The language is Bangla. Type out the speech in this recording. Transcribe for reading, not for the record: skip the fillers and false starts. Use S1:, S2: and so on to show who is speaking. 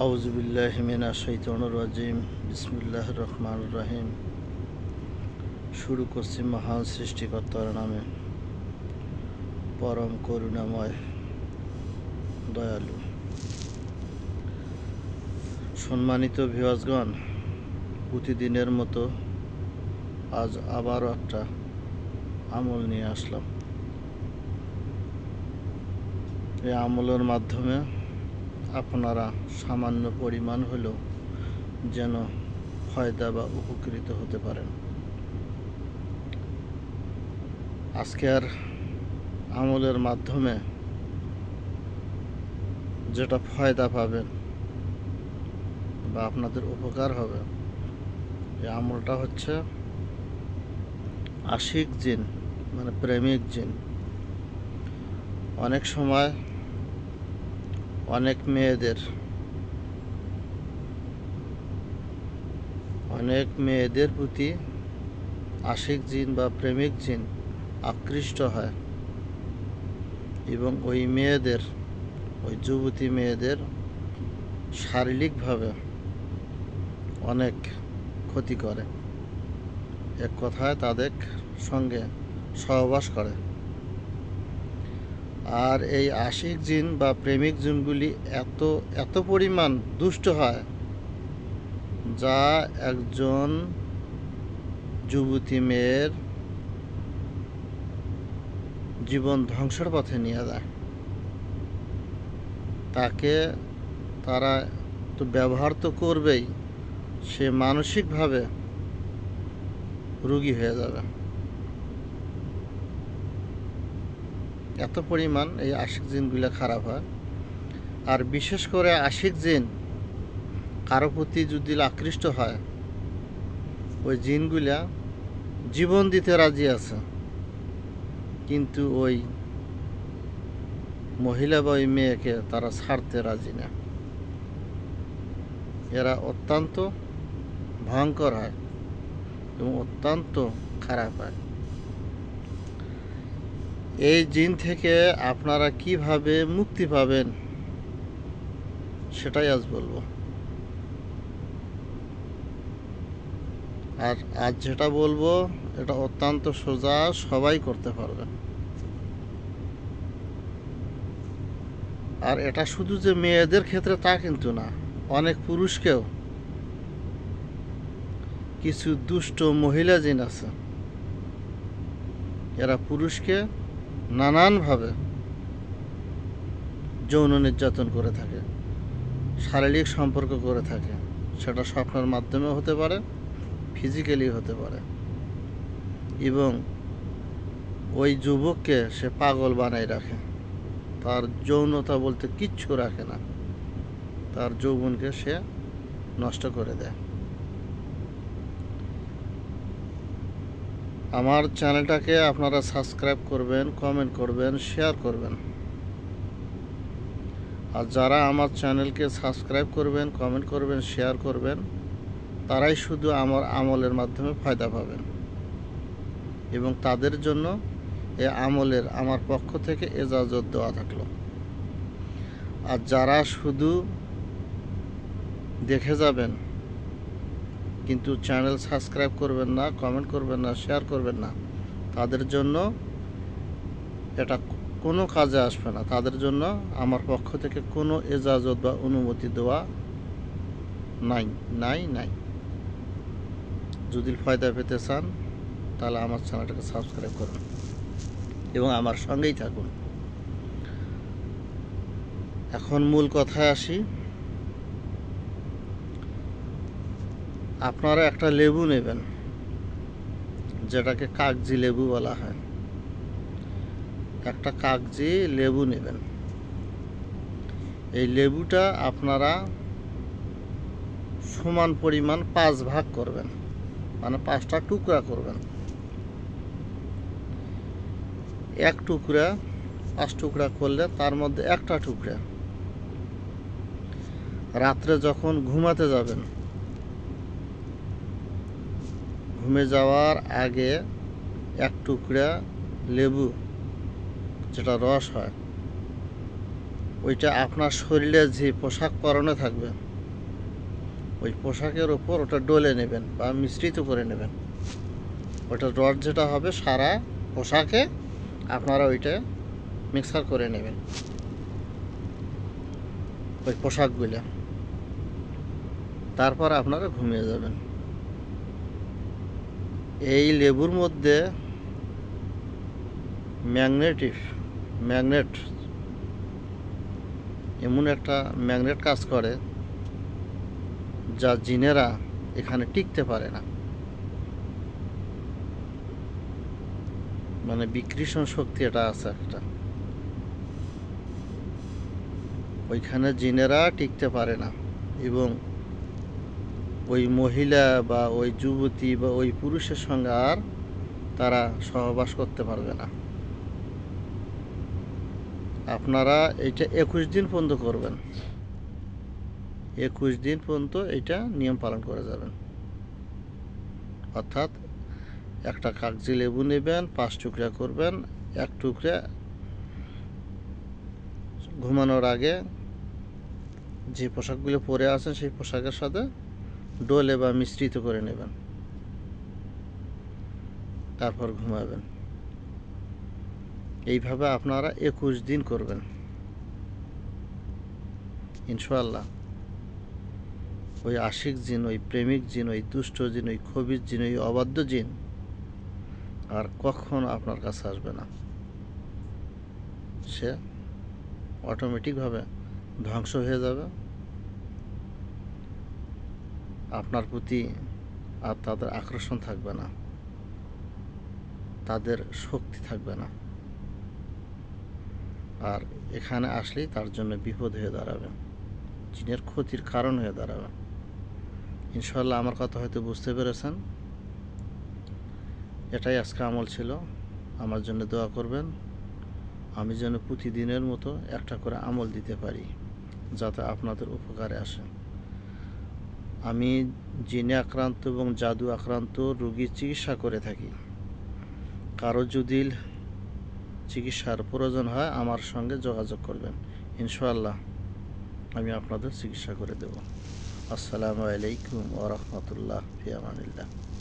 S1: আউযুবিল্লাহি মিনাশ শাইতানির রাজিম। বিসমিল্লাহির রহমানির রহিম। শুরু করছি মহান সৃষ্টিকর্তার নামে, পরম করুণাময় দয়ালু। সম্মানিত ভিউয়ার্সগণ, প্রতিদিনের মতো আজ আবারও একটা আমল নিয়ে আসলাম। এই আমলের মাধ্যমে আপনারা সামান্য পরিমাণ হলেও যেন ফায়দা বা উপকৃত হতে পারেন। আজকের আমলের মাধ্যমে যেটা ফায়দা পাবেন বা আপনাদের উপকার হবে, এই আমলটা হচ্ছে আশিক জিন, মানে প্রেমিক জিন। অনেক সময় অনেক মেয়েদের প্রতি আশিক জিন বা প্রেমিক জিন আকৃষ্ট হয় এবং ওই যুবতী মেয়েদের শারীরিকভাবে অনেক ক্ষতি করে। এক কথায় তাদের সঙ্গে সহবাস করে। আর এই আশিক জিন বা প্রেমিক জিনগুলি এত পরিমাণ দুষ্ট হয়, যা একজন যুবতী মেয়ের জীবন ধ্বংসের পথে নিয়ে যায়। তাকে তারা তো ব্যবহার তো করবেই, সে মানসিকভাবে রোগী হয়ে যাবে। এত পরিমাণ এই আশিক জিনগুলো খারাপ হয়। আর বিশেষ করে আশিক জিন কারো প্রতি যদি আকৃষ্ট হয়, ওই জিনগুলা জীবন দিতে রাজি আছে, কিন্তু ওই মহিলা বা ওই মেয়েকে তারা ছাড়তে রাজি না। এরা অত্যন্ত ভয়ঙ্কর হয় এবং অত্যন্ত খারাপ হয়। এই জিন থেকে আপনারা কিভাবে মুক্তি পাবেন সেটাই আজ বলবো। আর আজ যেটা বলবো এটা অত্যন্ত সোজা, সবাই করতে পারবে। আর এটা শুধু যে মেয়েদের ক্ষেত্রে তা কিন্তু না, অনেক পুরুষকেও কিছু দুষ্ট মহিলা জিন আছে, এরা পুরুষকে নানানভাবে যৌন নির্যাতন করে থাকে, শারীরিক সম্পর্ক করে থাকে। সেটা স্বপ্নের মাধ্যমে হতে পারে, ফিজিক্যালি হতে পারে, এবং ওই যুবককে সে পাগল বানাই রাখে। তার যৌনতা বলতে কিচ্ছু রাখে না, তার যৌবনকে সে নষ্ট করে দেয়। আমার চ্যানেলটাকে আপনারা সাবস্ক্রাইব করবেন, কমেন্ট করবেন, শেয়ার করবেন। আর যারা আমার চ্যানেলকে সাবস্ক্রাইব করবেন, কমেন্ট করবেন, শেয়ার করবেন, তারাই শুধু আমার আমলের মাধ্যমে ফায়দা পাবেন এবং তাদের জন্য এ আমলের আমার পক্ষ থেকে ইজাজত দেওয়া থাকলো। আর যারা শুধু দেখে যাবেন কিন্তু চ্যানেল সাবস্ক্রাইব করবেন না, কমেন্ট করবেন না, শেয়ার করবেন না, তাদের জন্য এটা কোনো কাজে আসবে না। তাদের জন্য আমার পক্ষ থেকে কোনো ইজাজত বা অনুমতি দেওয়া নাই। যদি ফায়দা পেতে চান তাহলে আমার চ্যানেলটাকে সাবস্ক্রাইব করুন এবং আমার সঙ্গেই থাকুন। এখন মূল কথায় আসি। আপনারা একটা লেবু নেবেন, যেটাকে কাগজি লেবু বলা হয়। একটা কাগজি লেবু নেবেন। এই লেবুটা আপনারা সমান পরিমাণ 5 ভাগ করবেন, মানে 5টা টুকরা করবেন। এক টুকরা 5 টুকরা করলে তার মধ্যে একটা টুকরা রাত্রে যখন ঘুমাতে যাবেন, ঘুমে যাওয়ার আগে এক টুকরা লেবু, যেটা রস হয়, ওইটা আপনার শরীরে যে পোশাক পরনে থাকবে ওই পোশাকের ওপর ওটা ডলে নেবেন বা মিশ্রিত করে নেবেন। ওটা রড যেটা হবে সারা পোশাকে আপনারা ওইটা মিক্সার করে নেবেন, ওই পোশাকগুলো। তারপর আপনারা ঘুমিয়ে যাবেন। এই লেবুর মধ্যে ম্যাগনেট এমন একটা ম্যাগনেট কাজ করে যা জিনেরা এখানে টিকতে পারে না, মানে বিকৃষণ শক্তি এটা আছে একটা, ওইখানে জিনেরা টিকতে পারে না এবং ওই মহিলা বা ওই যুবতী বা ওই পুরুষের সঙ্গে আর তারা সহবাস করতে পারবে না। আপনারা এটা 21 দিন পর্যন্ত করবেন, 21 দিন পর্যন্ত এটা নিয়ম পালন করে যাবেন। অর্থাৎ একটা কাগজি লেবু নেবেন, 5 টুকরা করবেন, 1 টুকরা ঘুমানোর আগে যে পোশাকগুলো পরে আছেন সেই পোশাকের সাথে ডলে বা মিশ্রিত করে নেবেন, তারপর ঘুমাবেন। এইভাবে আপনারা 21 দিন করবেন ইনশাআল্লাহ। ওই আশিক জিন, ওই প্রেমিক জিন, ওই দুষ্ট জিন, ওই খবির জিন, ওই অবাধ্য জিন আর কখনো আপনার কাছে আসবে না। সে অটোমেটিকভাবে ধ্বংস হয়ে যাবে। আপনার প্রতি আর তাদের আকর্ষণ থাকবে না, তাদের শক্তি থাকবে না, আর এখানে আসলেই তার জন্য বিপদ হয়ে দাঁড়াবে, জিনের ক্ষতির কারণ হয়ে দাঁড়াবে। ইনশাআল্লাহ আমার কথা হয়তো বুঝতে পেরেছেন। এটাই আজকে আমল ছিল। আমার জন্য দোয়া করবেন, আমি যেন প্রতিদিনের মতো একটা করে আমল দিতে পারি যাতে আপনাদের উপকারে আসে। আমি জিনে আক্রান্ত এবং জাদু আক্রান্ত রোগীর চিকিৎসা করে থাকি। কারো যদি চিকিৎসার প্রয়োজন হয় আমার সঙ্গে যোগাযোগ করবেন, ইনশাআল্লাহ আমি আপনাদের চিকিৎসা করে দেব। আসসালামু আলাইকুম ওয়া রাহমাতুল্লাহ, ফি আমানিল্লাহ।